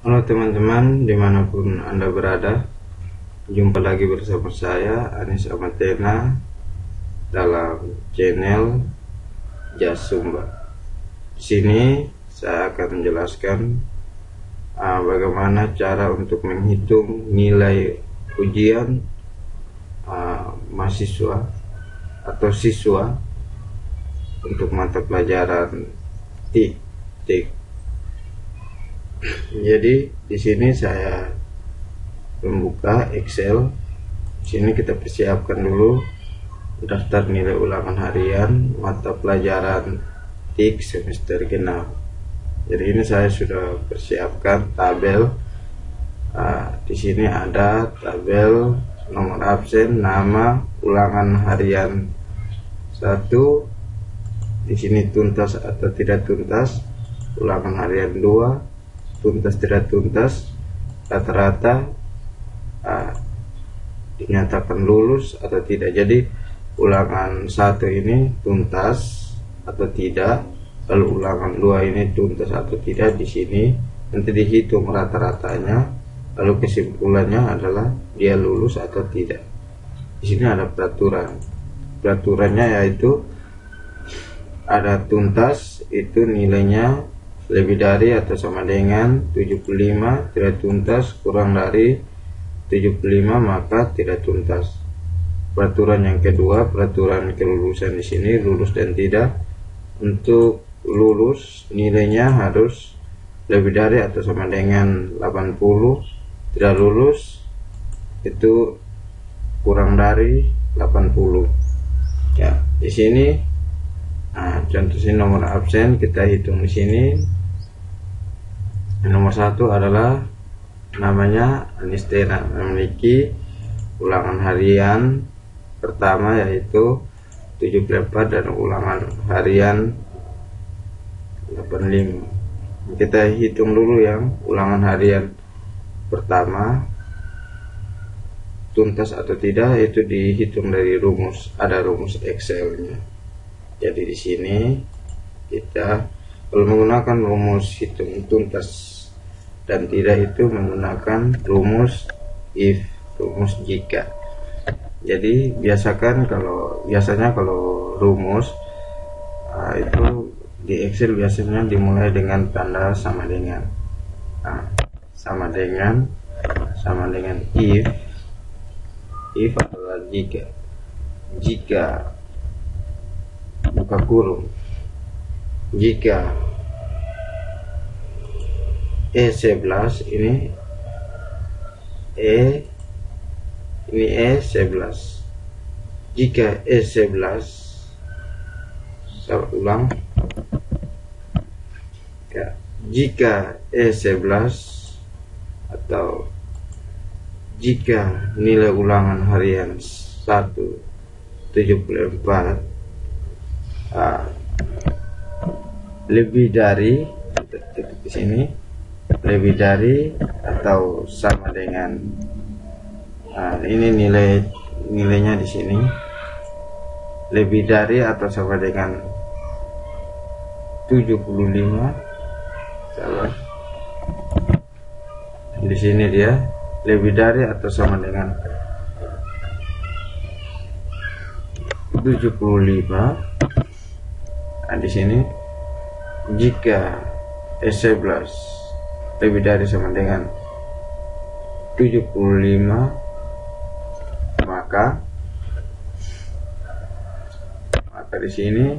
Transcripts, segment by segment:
Halo teman-teman, dimanapun Anda berada, jumpa lagi bersama saya Anis Amatena dalam channel Jas Sumba. Di sini saya akan menjelaskan bagaimana cara untuk menghitung nilai ujian mahasiswa atau siswa untuk mata pelajaran TIK. Jadi di sini saya membuka Excel. Di sini kita persiapkan dulu daftar nilai ulangan harian mata pelajaran TIK semester genap. Jadi ini saya sudah persiapkan tabel. Di sini ada tabel nomor absen, nama, ulangan harian 1. Di sini tuntas atau tidak tuntas, ulangan harian 2. Tuntas tidak tuntas, rata-rata dinyatakan lulus atau tidak. Jadi ulangan 1 ini tuntas atau tidak, lalu ulangan 2 ini tuntas atau tidak. Di sini nanti dihitung rata-ratanya, lalu kesimpulannya adalah dia lulus atau tidak. Di sini ada peraturannya, yaitu ada tuntas itu nilainya lebih dari atau sama dengan 75, tidak tuntas kurang dari 75 maka tidak tuntas. Peraturan yang kedua, peraturan kelulusan. Di sini lulus dan tidak. Untuk lulus nilainya harus lebih dari atau sama dengan 80, tidak lulus itu kurang dari 80. Ya, di sini contoh sini nomor absen kita hitung di sini. Nomor 1 adalah namanya Anistena, memiliki ulangan harian pertama yaitu 74 dan ulangan harian 85. Kita hitung dulu yang ulangan harian pertama tuntas atau tidak, itu dihitung dari rumus, ada rumus Excelnya. Jadi di sini kita kalau menggunakan rumus hitung tuntas dan tidak, itu menggunakan rumus if, rumus jika. Jadi biasanya kalau rumus itu di Excel biasanya dimulai dengan tanda sama dengan. Sama dengan if adalah jika buka kurung, jika E11 ini E11, jika E11, saya ulang ya, jika E11 atau jika nilai ulangan harian 174 lebih dari, di sini lebih dari atau sama dengan ini nilainya di sini lebih dari atau sama dengan 75. Salah. Di sini dia lebih dari atau sama dengan 75. Di sini jika S11 lebih dari sama dengan 75 maka di sini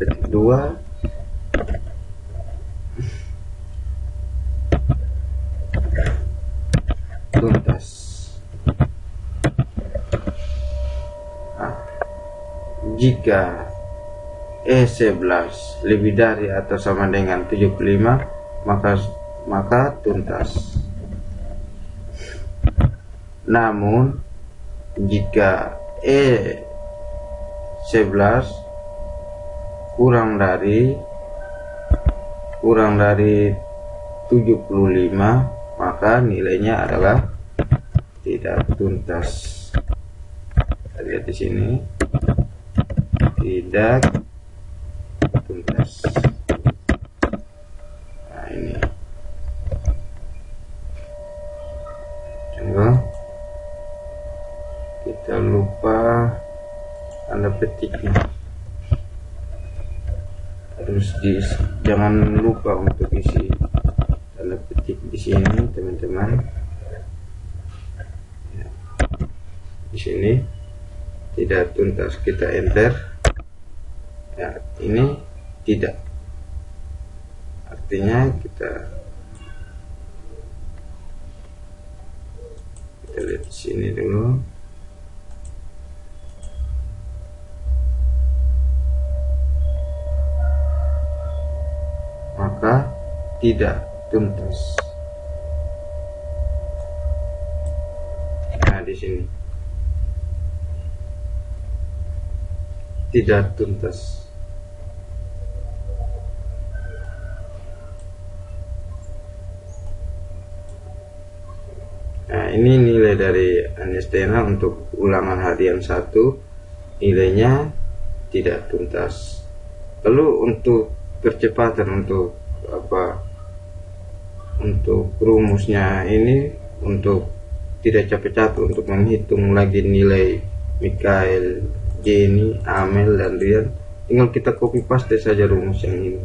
detik 2 tuntas. Jika E11 lebih dari atau sama dengan 75 maka tuntas. Namun jika E11 kurang dari 75 maka nilainya adalah tidak tuntas. Lihat di sini tidak tuntas. Nah, ini jangan lupa untuk isi tanda petik di sini teman-teman. Ya, di sini tidak tuntas, kita enter. Ya, ini tidak, artinya kita lihat di sini dulu. Maka tidak tuntas. Nah, di sini tidak tuntas. Nah, ini nilai dari Anistena untuk ulangan harian 1, nilainya tidak tuntas. Lalu untuk percepatan, untuk rumusnya ini, untuk tidak capek-capek untuk menghitung lagi nilai Mikael, Jenny, Amel, dan Rian, tinggal kita copy paste saja rumus yang ini.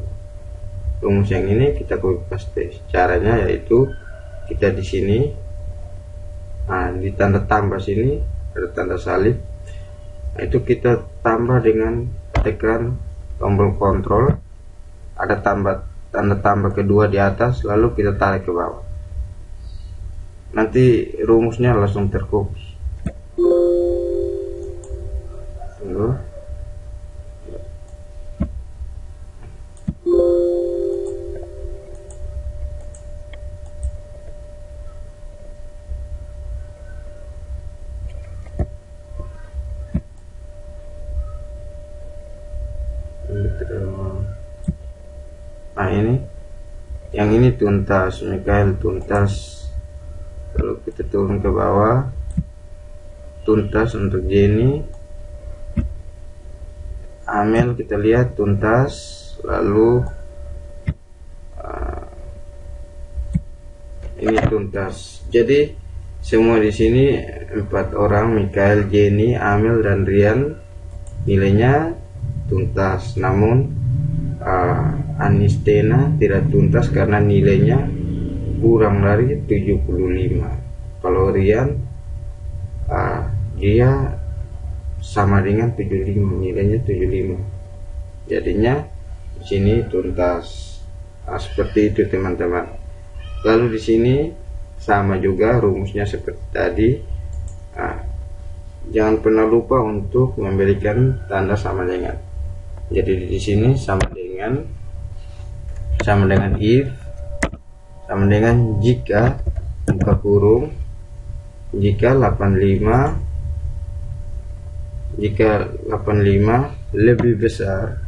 Rumus yang ini kita copy paste. Caranya yaitu kita di sini, nah, di tanda tambah sini ada tanda salib. Nah, itu kita tambah dengan tekan tombol kontrol, ada tanda tambah kedua di atas, lalu kita tarik ke bawah. Nanti rumusnya langsung tercopy. Tunggu. Nah, ini yang ini tuntas, Mikael tuntas. Kalau kita turun ke bawah, tuntas untuk Jenny, Amel kita lihat tuntas. Lalu ini tuntas. Jadi semua di sini 4 orang, Mikael, Jenny, Amel, dan Rian, nilainya tuntas. Namun Anistena tidak tuntas karena nilainya kurang dari 75. Kalau Rian dia sama dengan 75, nilainya 75. Jadinya di sini tuntas. Seperti itu teman-teman. Lalu di sini sama juga rumusnya seperti tadi. Jangan pernah lupa untuk memberikan tanda sama dengan. Jadi di sini sama dengan if, sama dengan jika buka kurung, jika 85 lebih besar,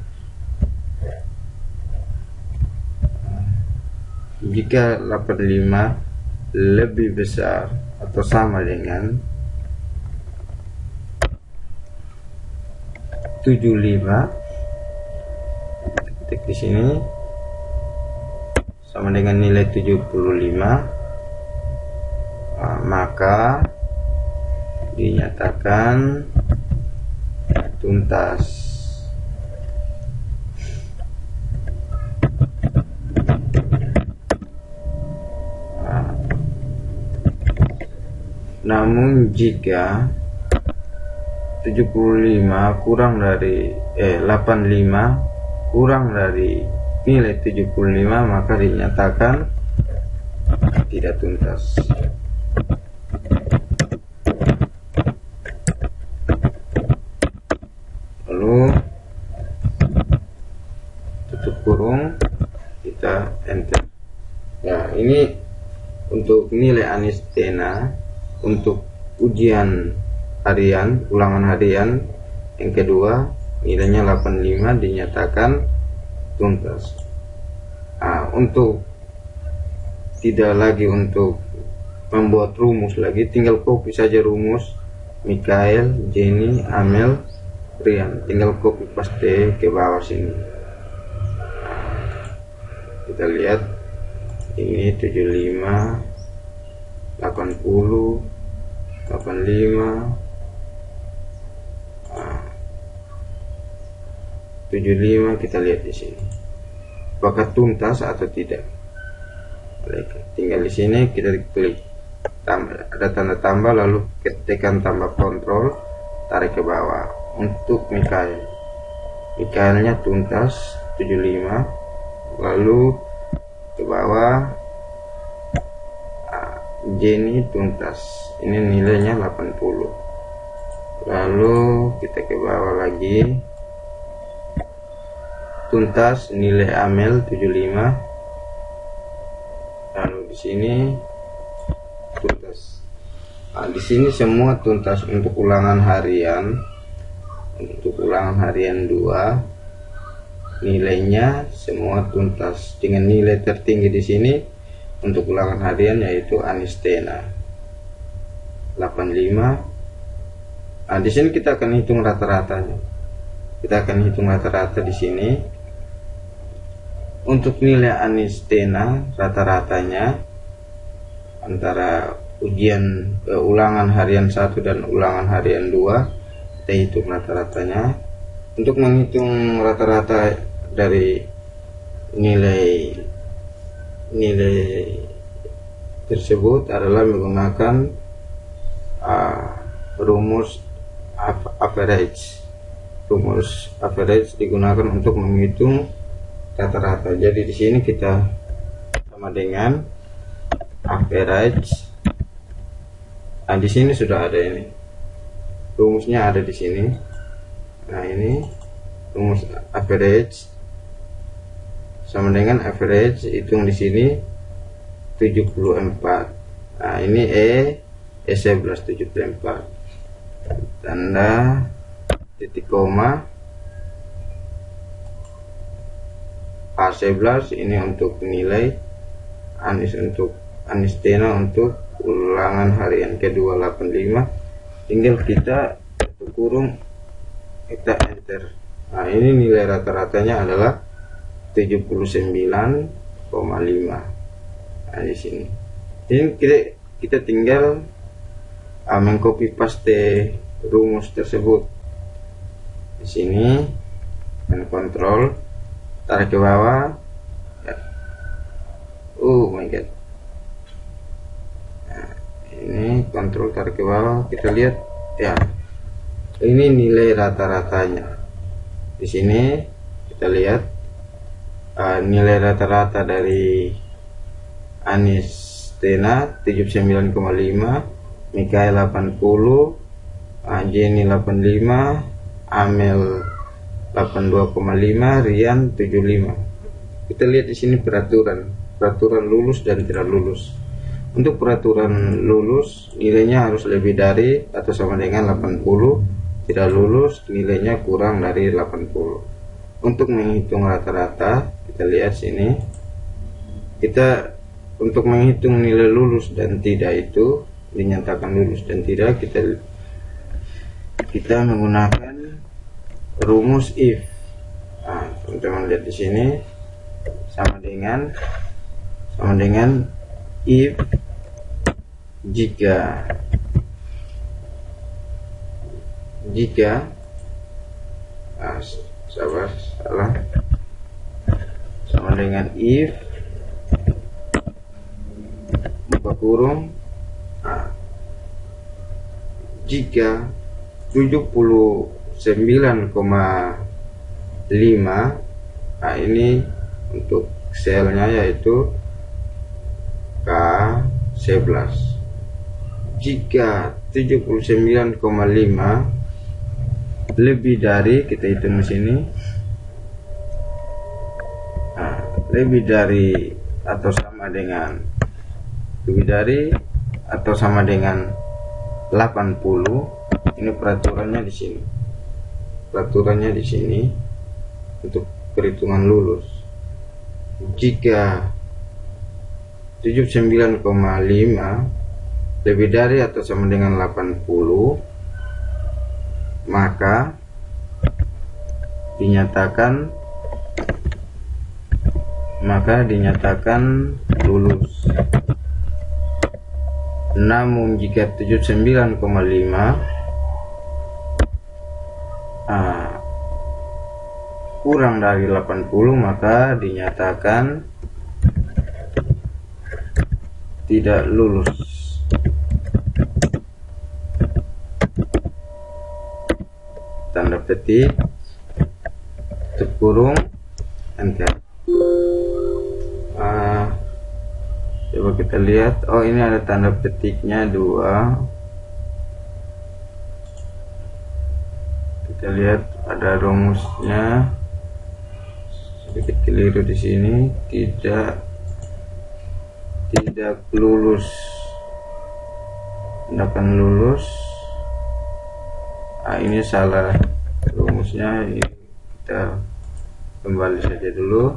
jika 85 lebih besar atau sama dengan 75, ketik di sini sama dengan nilai 75, maka dinyatakan tuntas. Namun jika 75 kurang dari 85 kurang dari nilai 75, maka dinyatakan tidak tuntas. Lalu tutup kurung, kita enter. Ya, ini untuk nilai Anistena untuk ujian harian, ulangan harian yang kedua, nilainya 85, dinyatakan tuntas. Untuk tidak lagi untuk membuat rumus lagi, tinggal copy saja rumus Mikael, Jenny, Amel, Rian, tinggal copy paste ke bawah sini. Kita lihat ini 75, 80, 85, 75, kita lihat di sini. apakah tuntas atau tidak. Tinggal di sini kita klik tambah, ada tanda tambah, lalu tekan tambah kontrol, tarik ke bawah. Untuk Mikaelnya tuntas 75, lalu ke bawah Jenny tuntas, ini nilainya 80, lalu kita ke bawah lagi tuntas nilai Amel 75, lalu di sini tuntas. Di sini semua tuntas untuk ulangan harian. Untuk ulangan harian 2 nilainya semua tuntas dengan nilai tertinggi di sini untuk ulangan harian yaitu Anistena 85. Di sini kita akan hitung rata-ratanya. Kita akan hitung rata-rata di sini. Untuk nilai Anistena rata-ratanya antara ujian ulangan harian 1 dan ulangan harian 2, kita hitung rata-ratanya. Untuk menghitung rata-rata dari nilai tersebut adalah menggunakan rumus average. Rumus average digunakan untuk menghitung rata-rata. Jadi di sini kita sama dengan average. Di sini sudah ada ini. Rumusnya ada di sini. Nah, ini rumus average sama dengan average, hitung di sini 74. Nah, ini E11 74. Tanda titik koma A11 ini untuk nilai untuk Anistena untuk ulangan harian kedua 85. Tinggal kita kurung, kita enter. Nah, ini nilai rata-ratanya adalah 79,5. Nah, di sini. Ini kita tinggal mengcopy paste rumus tersebut di sini dan kontrol, tarik ke bawah. Oh my god. Ini kontrol, tarik ke bawah, kita lihat ya, ini nilai rata-ratanya. Di sini kita lihat nilai rata-rata dari Anistena 79,5, Mikael 80, Jenny 85, Amel 82,5, Rian 75. Kita lihat di sini peraturan lulus dan tidak lulus. Untuk peraturan lulus nilainya harus lebih dari atau sama dengan 80, tidak lulus nilainya kurang dari 80. Untuk menghitung rata-rata kita lihat sini, kita untuk menghitung nilai lulus dan tidak itu dinyatakan lulus dan tidak, kita menggunakan rumus if. Nah, teman-teman lihat di sini sama dengan if jika salah sama dengan if buka kurung jika 79,5. Nah, ini untuk selnya yaitu K11. Jika 79,5 lebih dari, kita hitung di sini, lebih dari atau sama dengan 80. Ini peraturannya di sini. Peraturannya di sini untuk perhitungan lulus. Jika 79,5 lebih dari atau sama dengan 80, maka dinyatakan lulus. Namun jika 79,5 79,5 kurang dari 80 maka dinyatakan tidak lulus. Tanda petik, tutup kurung, enter. Coba kita lihat. Oh, ini ada tanda petiknya 2. Kita lihat ada rumusnya. Sedikit keliru di sini, tidak lulus. Tindakan lulus. Ini salah rumusnya. Ini kita kembali saja dulu.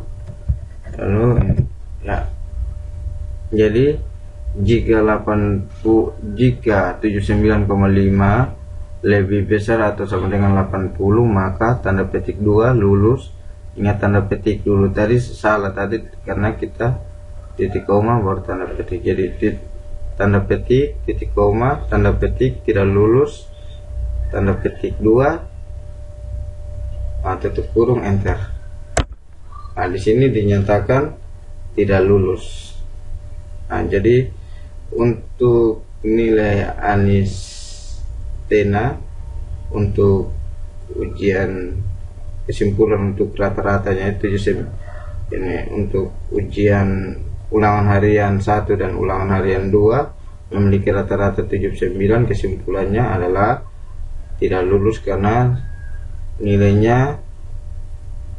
Lalu ya. Jadi jika 79,5 lebih besar atau sama dengan 80 maka tanda petik 2 lulus. Ingat tanda petik dulu tadi salah tadi karena kita titik koma baru tanda petik. Jadi tanda petik titik koma tanda petik tidak lulus, tanda petik 2 tutup kurung, enter. Di sini dinyatakan tidak lulus. Jadi untuk nilai Anistena untuk ujian kesimpulan untuk rata-ratanya itu ini untuk ujian ulangan harian 1 dan ulangan harian 2 memiliki rata-rata 79. Kesimpulannya adalah tidak lulus karena nilainya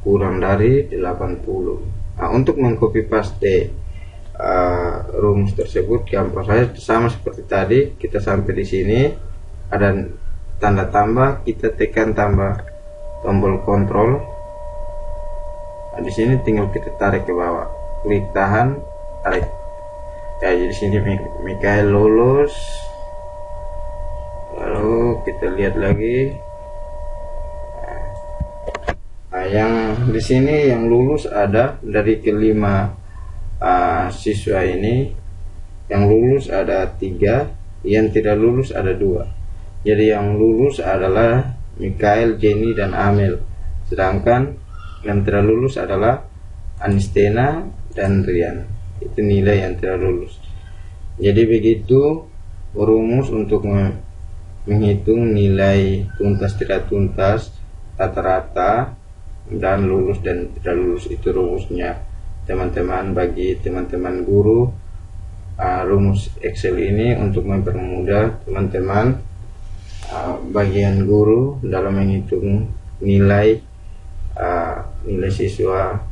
kurang dari 80. Untuk mengcopy paste rumus tersebut gampang saja, sama seperti tadi. Kita sampai di sini ada tanda tambah, kita tekan tambah tombol kontrol. Di sini tinggal kita tarik ke bawah, klik tahan, tarik. Jadi di sini Mikael lulus. Lalu kita lihat lagi. Yang di sini yang lulus ada dari kelima siswa ini, yang lulus ada 3, yang tidak lulus ada 2. Jadi yang lulus adalah Mikael, Jenny, dan Amel, sedangkan yang tidak lulus adalah Anistena dan Rian. Itu nilai yang tidak lulus. Jadi begitu rumus untuk menghitung nilai tuntas tidak tuntas, rata-rata, dan lulus dan tidak lulus. Itu rumusnya teman-teman. Bagi teman-teman guru, rumus Excel ini untuk mempermudah teman-teman bagian guru dalam menghitung nilai siswa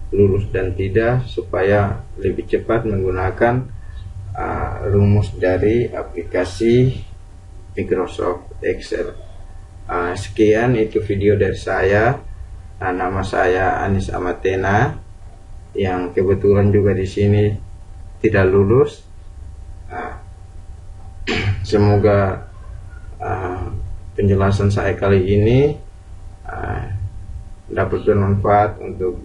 lulus dan tidak, supaya lebih cepat menggunakan rumus dari aplikasi Microsoft Excel. Sekian itu video dari saya. Nama saya Anis Amatena, yang kebetulan juga di sini tidak lulus. Semoga penjelasan saya kali ini dapat bermanfaat untuk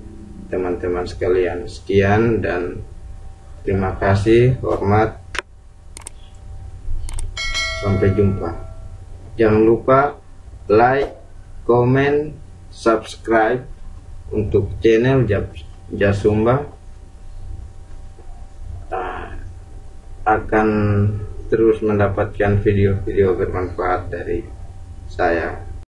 teman-teman sekalian. Sekian dan terima kasih, hormat, sampai jumpa. Jangan lupa like, comment, subscribe untuk channel Jasumba. Akan terus mendapatkan video-video bermanfaat dari saya.